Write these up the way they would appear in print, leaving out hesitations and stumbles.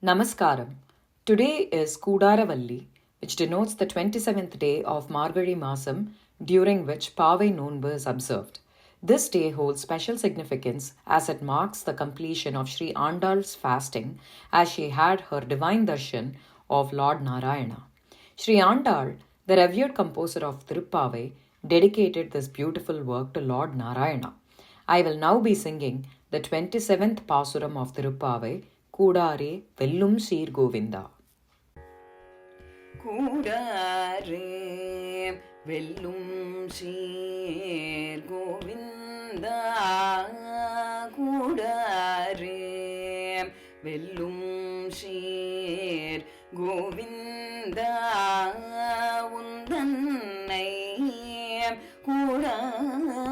Namaskaram. Today is Kudaravalli, which denotes the 27th day of Margazhi Masam, during which Pavai Nonbu is observed. This day holds special significance as it marks the completion of Sri Andal's fasting as she had her divine darshan of Lord Narayana. Sri Andal, the revered composer of Tirupavai, dedicated this beautiful work to Lord Narayana. I will now be singing the 27th Pasuram of Tirupavai, Kudare Vellum Seer Govinda. Kudare Vellum Seer Govinda, Kudare Vellum Seer Govinda, Undannai Kudare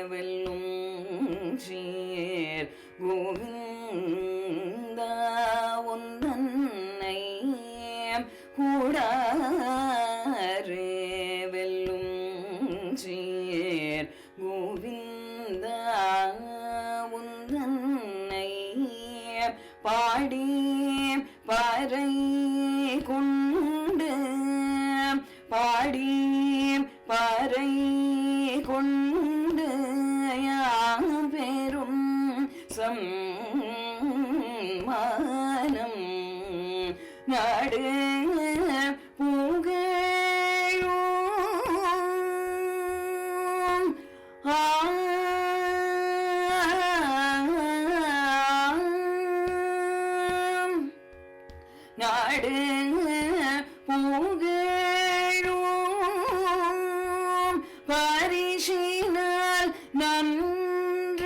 Vellum Seer Govinda, Undannai Kudare Vellum Seer Govinda, Undannai பாடி பறை கொண்டு பாடி பறை கொண்டு யாம் பெரும் சம்மானம் நாடு புகழும் நாடு புகழும் பரிசினால் நன்றாக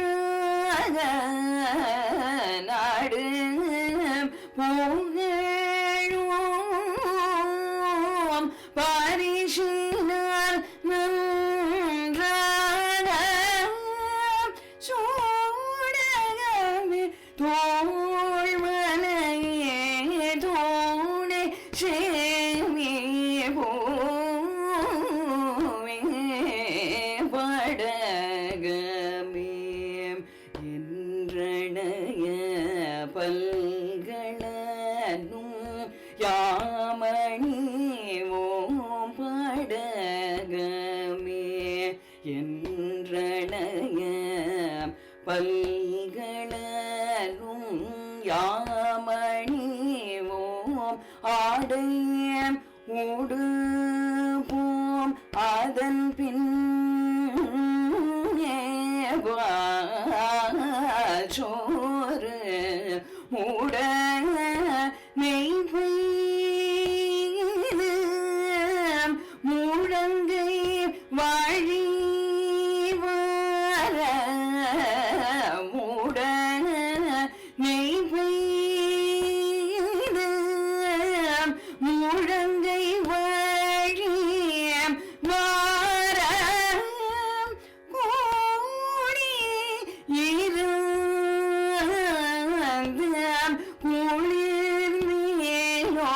நாடு புகழும் பரிசினால் நன்றாக சூடகமே தோள்மலையே தோணே சேமி போவே படகமே என்றணைய பல்கணனும் யாமணி ஓம் படகமே என்றணைய பல்கணனும் யாமணி ஓம் ஆடையம் ஊடு போம் அதன் பின் சோறு மூட நெய்வை முழங்கை வாழி வர மூட நெய்வை முழங்கை வாழி வார கோடி இருந்த குளிர் மேலோ